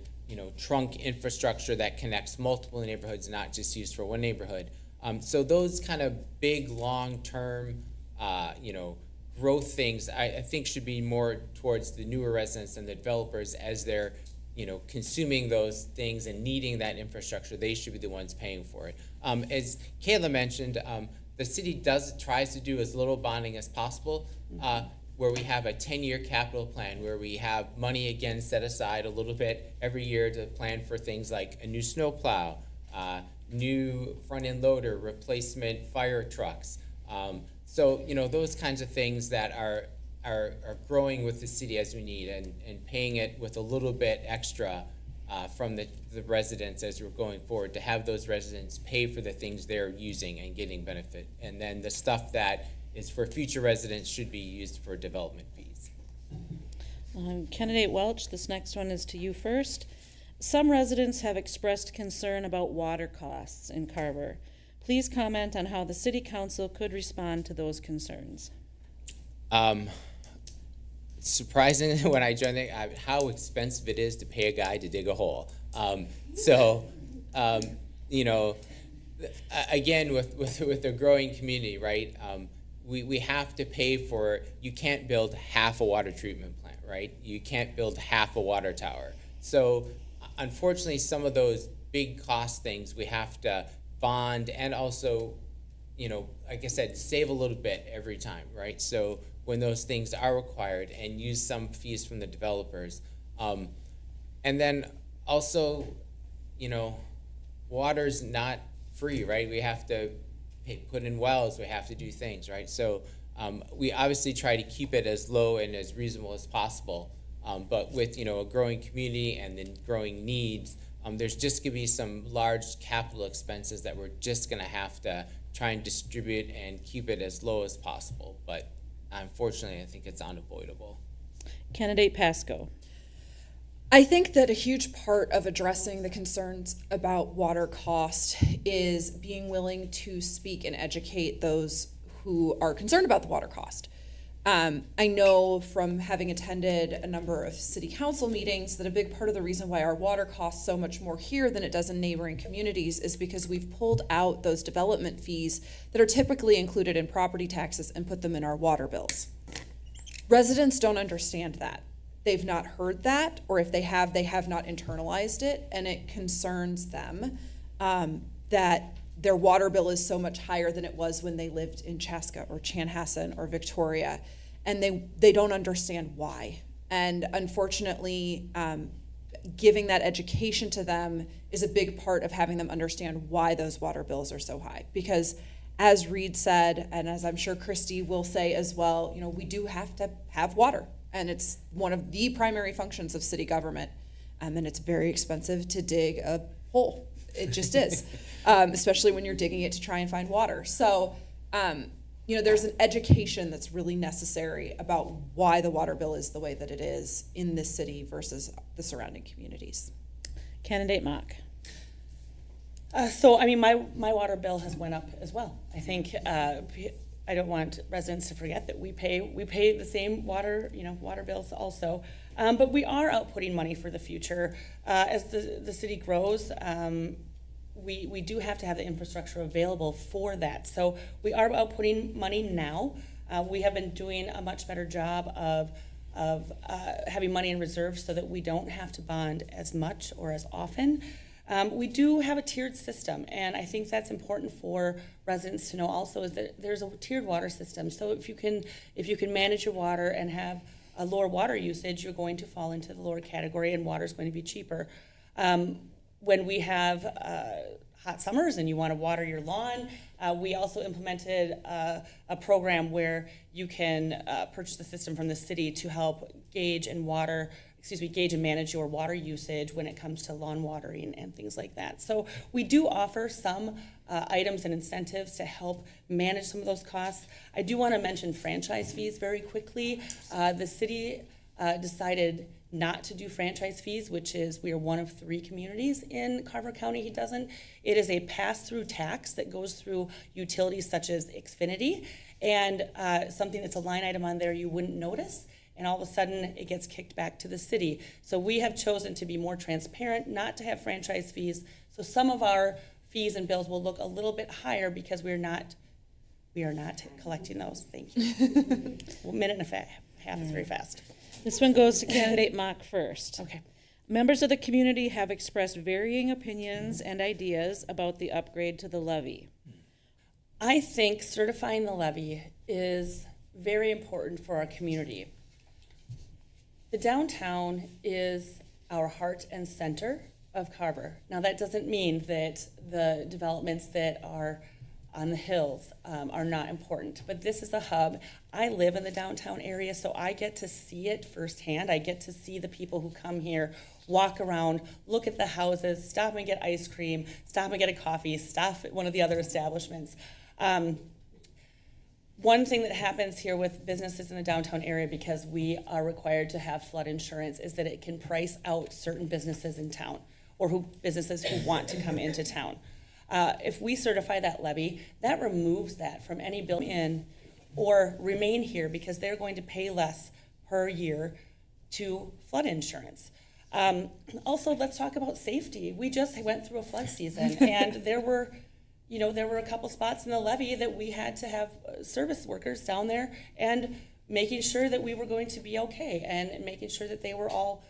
trunk infrastructure that connects multiple neighborhoods, not just used for one neighborhood. So those kind of big, long-term, growth things, I think should be more towards the newer residents and the developers as they're consuming those things and needing that infrastructure. They should be the ones paying for it. As Kayla mentioned, the city tries to do as little bonding as possible, where we have a 10-year capital plan, where we have money again set aside a little bit every year to plan for things like a new snowplow, new front-end loader, replacement fire trucks. So those kinds of things that are growing with the city as we need, and paying it with a little bit extra from the residents as we're going forward, to have those residents pay for the things they're using and getting benefit. And then the stuff that is for future residents should be used for development fees. Candidate Welch, this next one is to you first. Some residents have expressed concern about water costs in Carver. Please comment on how the city council could respond to those concerns. Surprisingly, when I joined how expensive it is to pay a guy to dig a hole. So, you know, again, with a growing community, right? We have to pay for, you can't build half a water treatment plant, right? You can't build half a water tower. So unfortunately, some of those big cost things we have to bond and also, you know, like I said, save a little bit every time, right? So when those things are required and use some fees from the developers. And then also, you know, water's not free, right? We have to put in wells, we have to do things, right? So we obviously try to keep it as low and as reasonable as possible. But with, you know, a growing community and then growing needs, there's just gonna be some large capital expenses that we're just gonna have to try and distribute and keep it as low as possible. But unfortunately, I think it's unavoidable. Candidate Pasco. I think that a huge part of addressing the concerns about water cost is being willing to speak and educate those who are concerned about the water cost. I know from having attended a number of city council meetings that a big part of the reason why our water costs so much more here than it does in neighboring communities is because we've pulled out those development fees that are typically included in property taxes and put them in our water bills. Residents don't understand that. They've not heard that, or if they have not internalized it, and it concerns them that their water bill is so much higher than it was when they lived in Chaska or Chanhassen or Victoria, and they don't understand why. And unfortunately, giving that education to them is a big part of having them understand why those water bills are so high. Because as Reed said, and as I'm sure Christy will say as well, you know, we do have to have water. And it's one of the primary functions of city government. And it's very expensive to dig a hole. It just is, especially when you're digging it to try and find water. So, you know, there's an education that's really necessary about why the water bill is the way that it is in this city versus the surrounding communities. Candidate Mock. So, I mean, my water bill has went up as well. I think I don't want residents to forget that we pay the same water bills also. But we are outputting money for the future. As the city grows, we do have to have the infrastructure available for that. So we are outputting money now. We have been doing a much better job of having money in reserve so that we don't have to bond as much or as often. We do have a tiered system, and I think that's important for residents to know also, is that there's a tiered water system. So if you can manage your water and have a lower water usage, you're going to fall into the lower category, and water is going to be cheaper. When we have hot summers and you want to water your lawn, we also implemented a program where you can purchase a system from the city to help gauge and manage your water usage when it comes to lawn watering and things like that. So we do offer some items and incentives to help manage some of those costs. I do want to mention franchise fees very quickly. The city decided not to do franchise fees, which is, we are one of 3 communities in Carver County who doesn't. It is a pass-through tax that goes through utilities such as Xfinity, and something that's a line item on there you wouldn't notice, and all of a sudden it gets kicked back to the city. So we have chosen to be more transparent, not to have franchise fees. So some of our fees and bills will look a little bit higher because we are not collecting those. Thank you. Well, minute and a half is very fast. This one goes to Candidate Mock first. Okay. Members of the community have expressed varying opinions and ideas about the upgrade to the levy. I think certifying the levy is very important for our community. The downtown is our heart and center of Carver. Now, that doesn't mean that the developments that are on the hills are not important, but this is a hub. I live in the downtown area, so I get to see it firsthand. I get to see the people who come here, walk around, look at the houses, stop and get ice cream, stop and get a coffee, stop at one of the other establishments. One thing that happens here with businesses in the downtown area, because we are required to have flood insurance, is that it can price out certain businesses in town, or businesses who want to come into town. If we certify that levy, that removes that from any bill in or remain here, because they're going to pay less per year to flood insurance. Also, let's talk about safety. We just went through a flood season, and there were a couple spots in the levee that we had to have service workers down there and making sure that we were going to be okay and making sure that they were all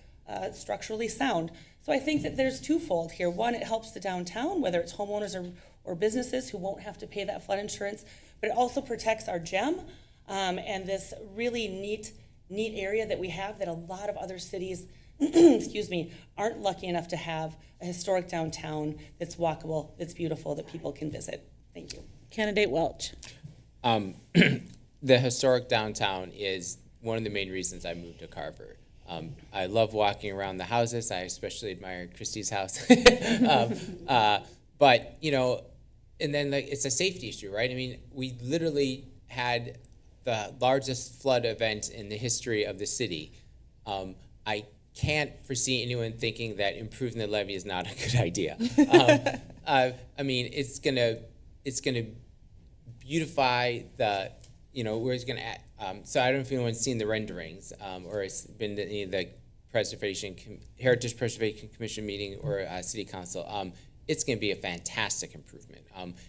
structurally sound. So I think that there's twofold here. One, it helps the downtown, whether it's homeowners or businesses who won't have to pay that flood insurance, but it also protects our gem and this really neat area that we have that a lot of other cities excuse me, aren't lucky enough to have a historic downtown that's walkable, that's beautiful, that people can visit. Thank you. Candidate Welch. The historic downtown is one of the main reasons I moved to Carver. I love walking around the houses. I especially admire Christie's house. But, you know, and then it's a safety issue, right? I mean, we literally had the largest flood event in the history of the city. I can't foresee anyone thinking that improving the levee is not a good idea. I mean, it's gonna beautify the, you know, we're gonna add, so I don't know if anyone's seen the renderings or it's been to any of the Heritage Preservation Commission meeting or City Council. It's gonna be a fantastic improvement.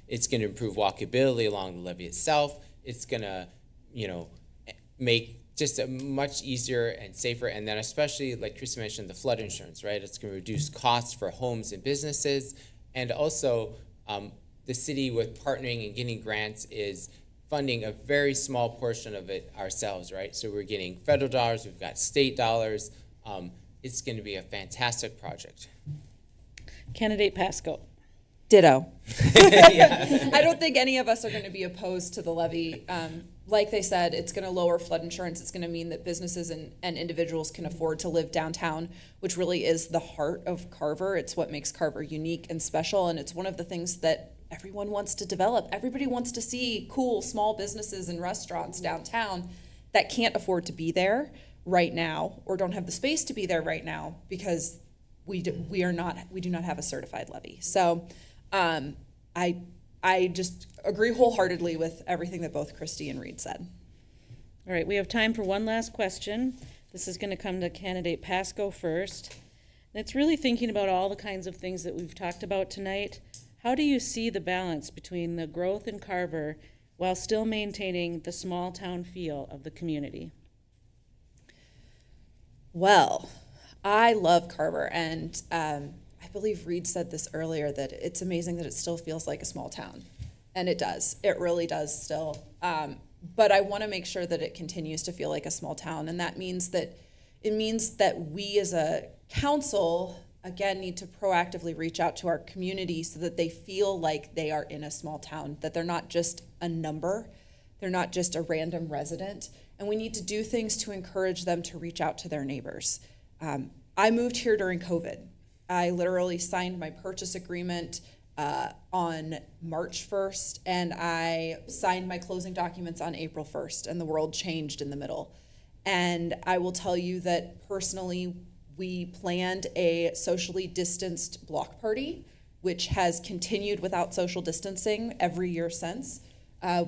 It's gonna improve walkability along the levee itself. It's gonna, you know, make just a much easier and safer, and then especially, like Christy mentioned, the flood insurance, right? It's going to reduce costs for homes and businesses, and also the city, with partnering and getting grants, is funding a very small portion of it ourselves, right? So we're getting federal dollars, we've got state dollars. It's going to be a fantastic project. Candidate Pasco. Ditto. I don't think any of us are going to be opposed to the levy. Like they said, it's going to lower flood insurance. It's going to mean that businesses and individuals can afford to live downtown, which really is the heart of Carver. It's what makes Carver unique and special, and it's one of the things that everyone wants to develop. Everybody wants to see cool small businesses and restaurants downtown that can't afford to be there right now or don't have the space to be there right now because we do not have a certified levy. So I just agree wholeheartedly with everything that both Christy and Reed said. All right, we have time for one last question. This is going to come to candidate Pasco first. And it's really thinking about all the kinds of things that we've talked about tonight. How do you see the balance between the growth in Carver while still maintaining the small town feel of the community? Well, I love Carver, and I believe Reed said this earlier, that it's amazing that it still feels like a small town. And it does. It really does still. But I want to make sure that it continues to feel like a small town. And that means that we as a council, again, need to proactively reach out to our community so that they feel like they are in a small town, that they're not just a number, they're not just a random resident. And we need to do things to encourage them to reach out to their neighbors. I moved here during COVID. I literally signed my purchase agreement on March 1st, and I signed my closing documents on April 1st, and the world changed in the middle. And I will tell you that personally, we planned a socially distanced block party, which has continued without social distancing every year since.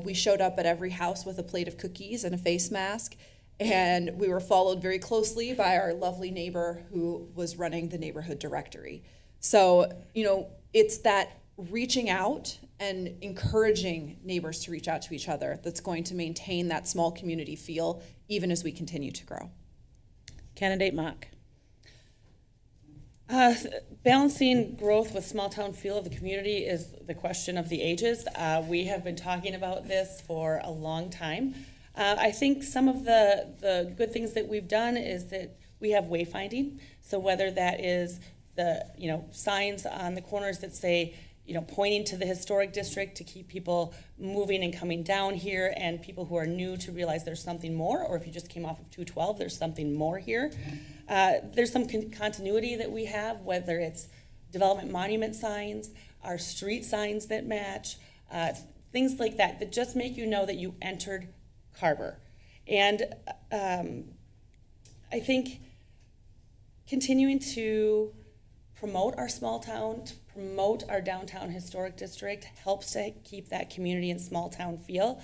We showed up at every house with a plate of cookies and a face mask, and we were followed very closely by our lovely neighbor who was running the neighborhood directory. So, you know, it's that reaching out and encouraging neighbors to reach out to each other that's going to maintain that small community feel even as we continue to grow. Candidate Mock. Balancing growth with small town feel of the community is the question of the ages. We have been talking about this for a long time. I think some of the good things that we've done is that we have wayfinding. So whether that is the signs on the corners that say pointing to the historic district to keep people moving and coming down here, and people who are new to realize there's something more, or if you just came off of 212, there's something more here. There's some continuity that we have, whether it's development monument signs, our street signs that match, things like that, that just make you know that you entered Carver. And I think continuing to promote our small town, to promote our downtown historic district helps to keep that community and small town feel.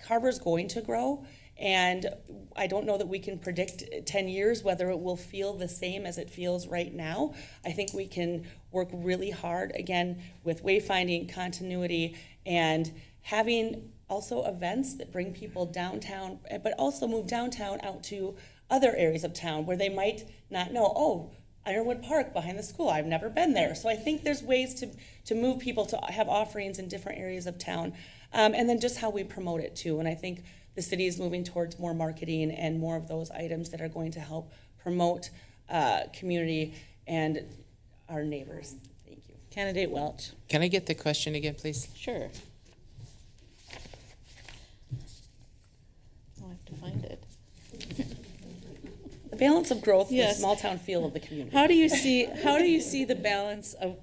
Carver's going to grow, And I don't know that we can predict 10 years whether it will feel the same as it feels right now. I think we can work really hard, again, with wayfinding, continuity, and having also events that bring people downtown, but also move downtown out to other areas of town where they might not know, oh, Ironwood Park behind the school, I've never been there. So I think there's ways to move people to have offerings in different areas of town. And then just how we promote it too. And I think the city is moving towards more marketing and more of those items that are going to help promote community and our neighbors. Thank you. Candidate Welch. Can I get the question again, please? Sure. I'll have to find it. The balance of growth, Yes. the small town feel of the community. How do you see the balance of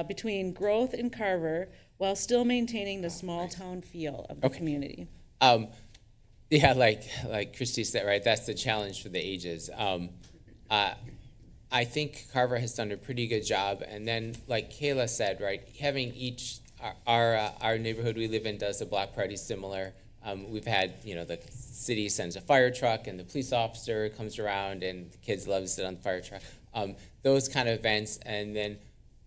between growth in Carver while still maintaining the small town feel of the community? Yeah, like Christy said, right, that's the challenge for the ages. I think Carver has done a pretty good job, and then like Kayla said, right, having our neighborhood we live in does a block party similar. We've had, the city sends a fire truck and the police officer comes around and the kids love to sit on the fire truck. Those kind of events, and then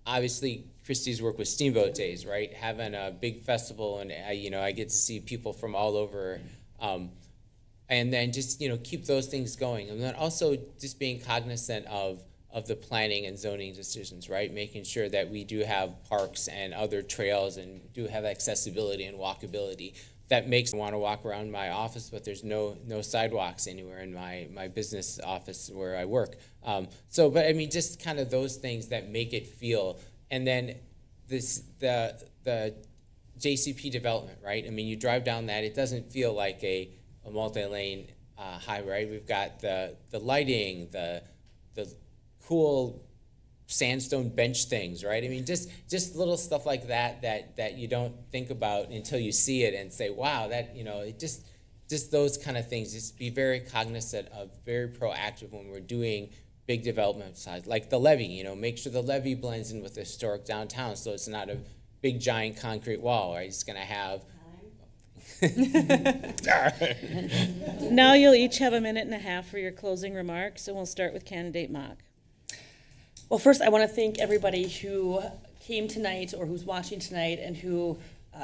obviously Christie's work with Steamboat Days, right? Having a big festival, and I get to see people from all over, and then just keep those things going, and then also just being cognizant of the planning and zoning decisions, right? Making sure that we do have parks and other trails and do have accessibility and walkability. That makes me want to walk around my office, but there's no sidewalks anywhere in my business office where I work. But I mean, just kind of those things that make it feel. And then the JCP development, right? I mean, you drive down that, it doesn't feel like a multi-lane highway, right? We've got the lighting, the cool sandstone bench things, right? I mean, just little stuff like that you don't think about until you see it and say, wow, that, it just those kind of things. Just be very cognizant of, very proactive when we're doing big development size, like the levee, make sure the levee blends in with the historic downtown so it's not a big giant concrete wall, right? It's gonna have. Now you'll each have 1.5 minutes for your closing remarks, and we'll start with candidate Mock. Well, first, I want to thank everybody who came tonight or who's watching tonight and who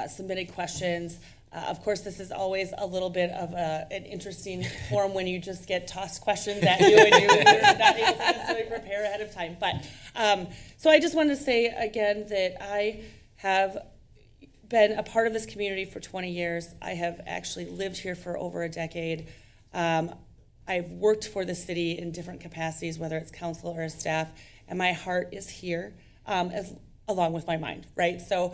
submitted questions. Of course, this is always a little bit of an interesting forum when you just get tossed questions at you and you're not able to necessarily prepare ahead of time. But so I just wanted to say again that I have been a part of this community for 20 years. I have actually lived here for over a decade. I've worked for the city in different capacities, whether it's council or as staff, and my heart is here, along with my mind, right? So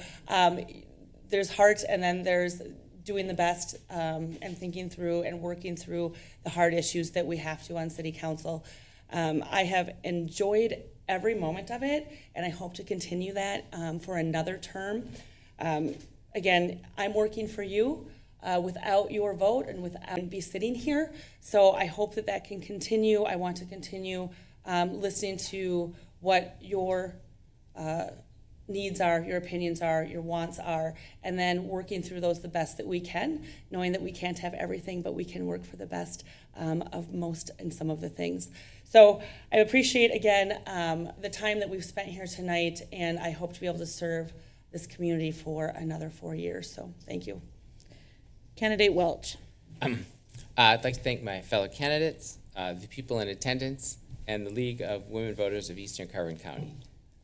there's heart, and then there's doing the best and thinking through and working through the hard issues that we have to on city council. I have enjoyed every moment of it, and I hope to continue that for another term. Again, I'm working for you. Without your vote and without be sitting here. So I hope that can continue. I want to continue listening to what your needs are, your opinions are, your wants are, and then working through those the best that we can, knowing that we can't have everything, but we can work for the best of most and some of the things. So I appreciate, again, the time that we've spent here tonight, and I hope to be able to serve this community for another 4 years. So thank you. Candidate Welch. I'd like to thank my fellow candidates, the people in attendance, and the League of Women Voters of Eastern Carver County.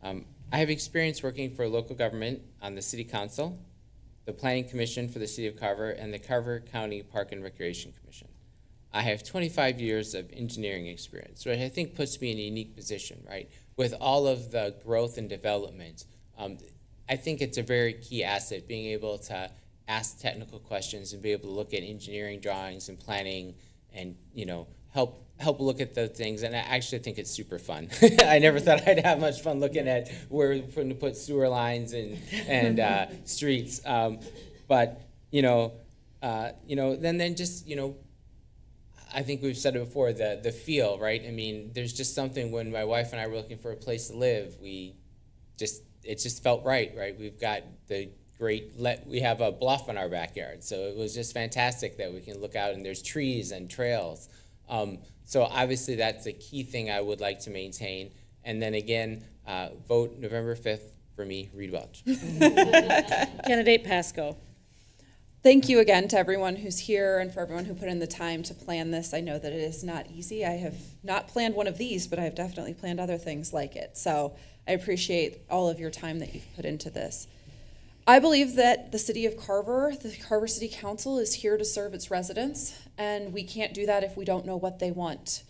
I have experience working for local government on the City Council, the Planning Commission for the City of Carver, and the Carver County Park and Recreation Commission. I have 25 years of engineering experience, which I think puts me in a unique position, right? With all of the growth and development, I think it's a very key asset, being able to ask technical questions and be able to look at engineering drawings and planning and, help look at the things. And I actually think it's super fun. I never thought I'd have much fun looking at where we're going to put sewer lines and streets. But then just, I think we've said it before, the feel, right? I mean, there's just something when my wife and I were looking for a place to live, it just felt right? We've got the great. We have a bluff in our backyard, so it was just fantastic that we can look out and there's trees and trails. So obviously that's a key thing I would like to maintain. And then again, vote November 5th for me, Reed Welch. Candidate Pasco. Thank you again to everyone who's here and for everyone who put in the time to plan this. I know that it is not easy. I have not planned one of these, but I've definitely planned other things like it. So I appreciate all of your time that you've put into this. I believe that the city of Carver, the Carver City Council, is here to serve its residents, and we can't do that if we don't know what they want.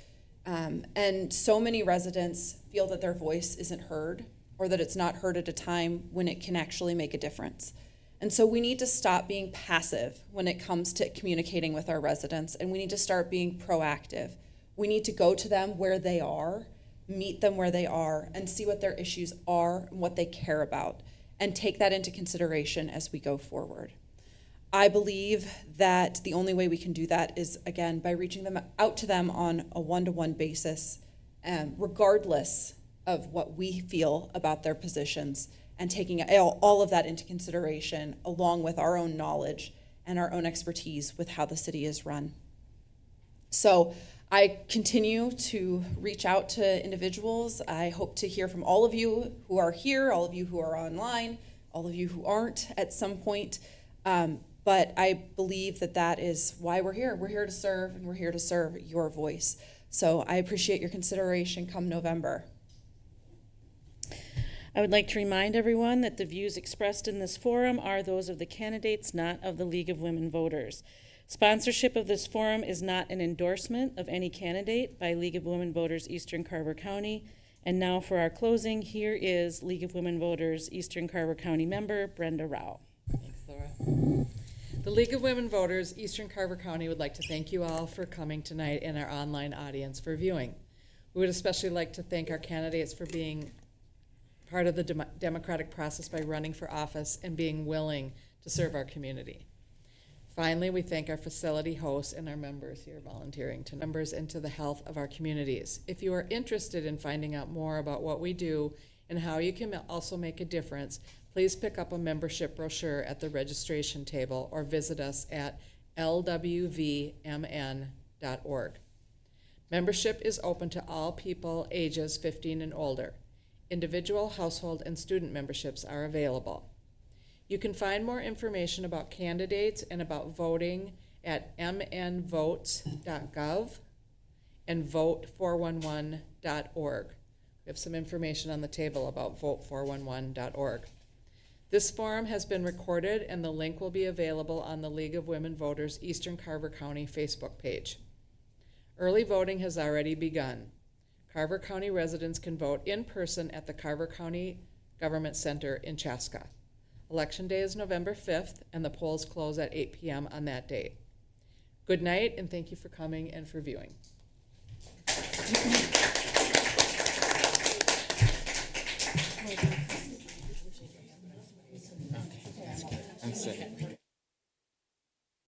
And so many residents feel that their voice isn't heard, or that it's not heard at a time when it can actually make a difference. And so we need to stop being passive when it comes to communicating with our residents, and we need to start being proactive. We need to go to them where they are, meet them where they are, and see what their issues are and what they care about, and take that into consideration as we go forward. I believe that the only way we can do that is, again, by reaching them out to them on a one-to-one basis, regardless of what we feel about their positions, and taking all of that into consideration along with our own knowledge and our own expertise with how the city is run. So I continue to reach out to individuals. I hope to hear from all of you who are here, all of you who are online, all of you who aren't at some point. But I believe that that is why we're here. We're here to serve, and we're here to serve your voice. So I appreciate your consideration come November. I would like to remind everyone that the views expressed in this forum are those of the candidates, not of the League of Women Voters. Sponsorship of this forum is not an endorsement of any candidate by League of Women Voters Eastern Carver County. And now for our closing, here is League of Women Voters Eastern Carver County member Brenda Rao. Thanks, Laura. The League of Women Voters Eastern Carver County would like to thank you all for coming tonight and our online audience for viewing. We would especially like to thank our candidates for being part of the democratic process by running for office and being willing to serve our community. Finally, we thank our facility hosts and our members here volunteering to members and to the health of our communities. If you are interested in finding out more about what we do and how you can also make a difference, please pick up a membership brochure at the registration table or visit us at lwvmn.org. Membership is open to all people ages 15 and older. Individual, household, and student memberships are available. You can find more information about candidates and about voting at mnvotes.gov and vote411.org. We have some information on the table about vote411.org. This forum has been recorded, and the link will be available on the League of Women Voters Eastern Carver County Facebook page. Early voting has already begun. Carver County residents can vote in person at the Carver County Government Center in Chaska. Election Day is November 5th, and the polls close at 8 p.m. on that date. Good night, and thank you for coming and for viewing.